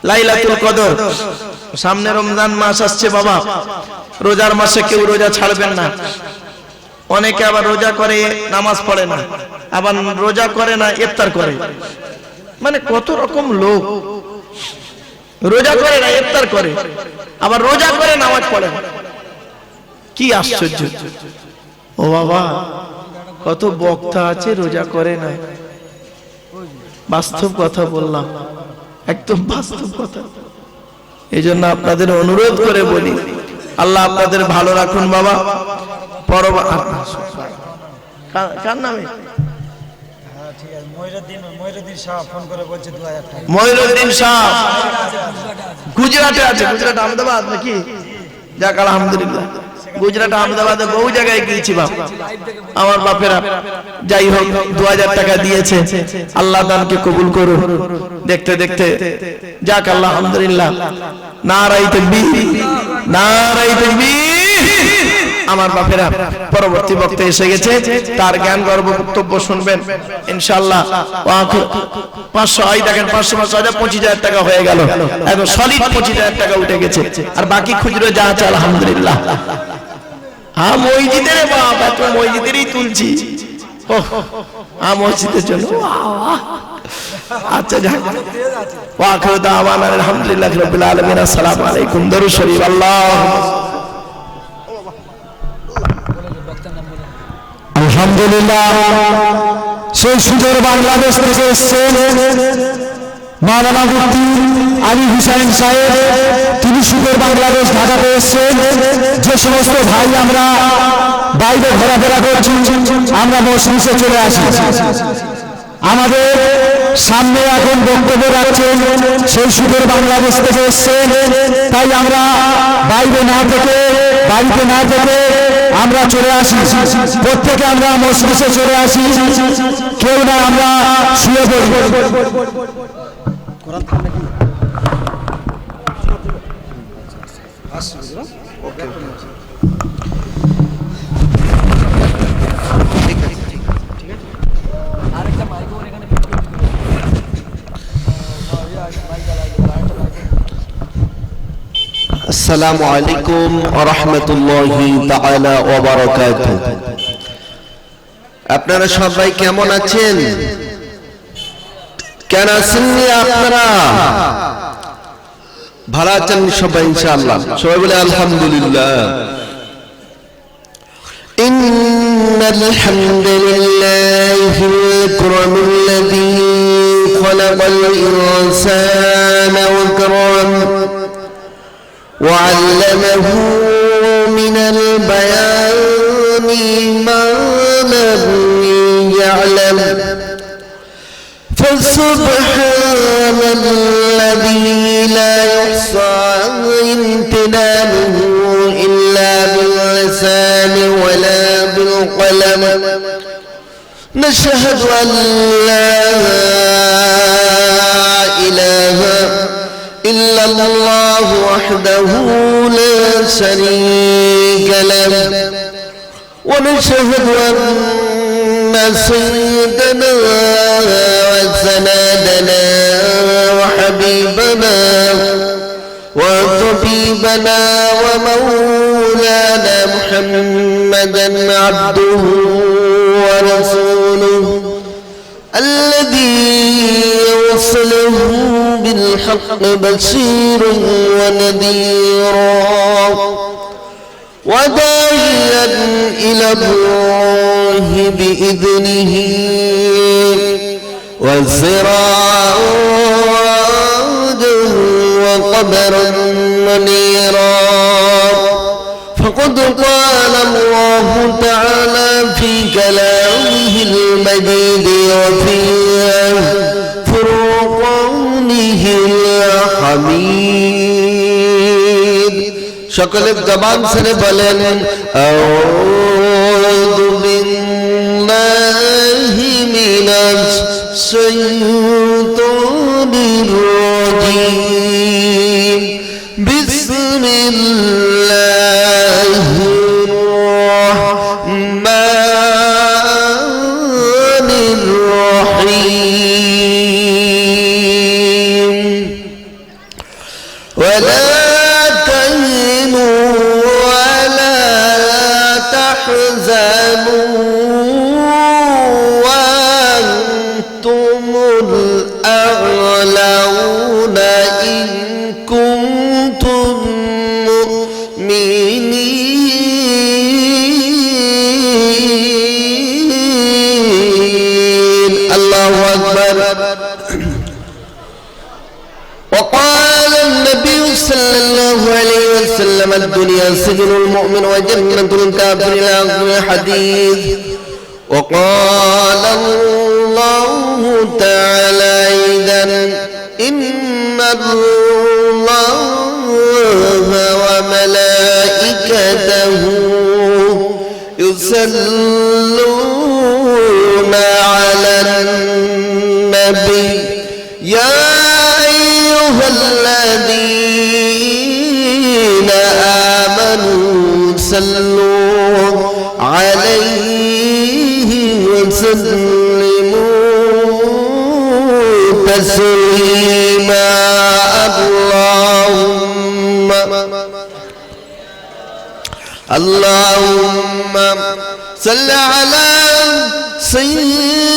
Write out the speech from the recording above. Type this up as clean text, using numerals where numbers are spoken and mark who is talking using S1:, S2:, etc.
S1: লাইলাতুল কদর। সামনে রমজান মাস আসছে বাবা, রোজার মাসে কেউ রোজা ছাড়বেন না। অনেকে আবার রোজা করে নামাজ পড়ে না, আবার রোজা করে না ইফতার করে। মানে কত রকম লোক, রোজা করে না ইফতার করে, আবার রোজা করে নামাজ পড়ে না। কি আশ্চর্য! ও বাবা, কত বক্তা আছে রোজা করে না। বাস্তব কথা বললাম, একদম বাস্তব কথা। এই জন্য আপনাদের অনুরোধ করে বলি, আল্লাহ আপনাদের ভালো রাখুন বাবা। কার নামে? ময়ূরউদ্দিন শাহ গুজরাটে আছে, গুজরাট আহমেদাবাদ নাকি? যাক আলহামদুলিল্লাহ, গুজরাট আহমেদাবাদে বহু জায়গায় গিয়েছি বাপ। আমার বাপেরা যাই হোক 2000 টাকা দিয়েছে, আল্লাহ দানকে কবুল করুন। দেখতে দেখতে যাক আলহামদুলিল্লাহ। নারায়ে তাকবীর, নারায়ে তাকবীর। আমার বাপেরা পরবর্তী বক্তা এসে গেছে, তার জ্ঞান গর্ব বক্তব্য শুনবেন ইনশাআল্লাহ। 500 আই দেখেন, 500 25,000 টাকা হয়ে গেল, একদম সলিড 25,000 টাকা উঠে গেছে। আর বাকি খুচরো যা আছে আলহামদুলিল্লাহ। হ্যাঁ মসজিদের বাপ, এত মসজিদেরই তুলছি। হ্যাঁ মসজিদের জন্য। আচ্ছা যাক, ওয়া আখিরু দাওয়ানা আলহামদুলিল্লাহি রাব্বিল আলামিন। আসসালামু আলাইকুম। দরুদ শরীফ।
S2: আলহামদুলিল্লাহ। সেই সুদূর বাংলাদেশ থেকে এসেছেন মাওলানা মুফতি আলী হুসাইন সাহেব, তিনি সুদূর বাংলাদেশ ঢাকাতে এসেছেন। যে সমস্ত ভাই আমরা বাইরে ঘোরাফেরা করছি, আমরা মজলিসে চলে আসি। আমাদের সামনে এখন বক্তব্য রাখছেন সেই সুদূর বাংলাদেশ থেকে এসেছেন। তাই আমরা বাইরে না থেকে, বাড়িতে না থেকে আমরা চলে আসি। প্রত্যেকে আমরা মজলিসে চলে আসি, কেউ না আমরা শুয়ে পড়ি।
S3: আসসালামু আলাইকুম ওয়া রাহমাতুল্লাহি তাআলা ওয়া বারাকাতুহু। আপনারা সবাই কেমন আছেন? কেন আছেন আপনারা? ভালো আছেন সবাই ইনশাআল্লাহ? সবাই বলে আলহামদুলিল্লাহ। ইন্নাল হামদুলিল্লাহিল আকরামিল্লাযী খালাকাল ইনসানা ওয়া কারাম وعلمه من البيان ما لم يعلم فسبحان الذي لا يحصى امتنانه إلا باللسان ولا بالقلم نشهد أن لا إله إلا الله وحده لا شريك له ونشهد أن سيدنا وسندنا وحبيبنا وطبيبنا ومولانا محمدا عبده ورسوله الذي يوصله بالحق بشيرا ونذيرا وداعيا إلى الله بإذنه وسراجا وقمرا منيرا فقد قال الله تعالى في كلامه المجيد وفي فرقانه الحميد شكل الزبان سنة بلن أعوذ بالله من الشيطان الرجيم بسم الله الرحمن الرحيم
S4: ولا تهنوا ولا تحزنوا وأنتم الأعلون إن كنتم مؤمنين. الله أكبر. وقال النبي صلى الله عليه وسلم الدنيا سجن المؤمن وجنة الكافر إلى آخر الحديث. وقال الله تعالى أيضا إن الله وملائكته يصلون على النبي يا أيها الذين آمنوا صلوا عليه وسلموا تسليما. اللهم صل على سيدنا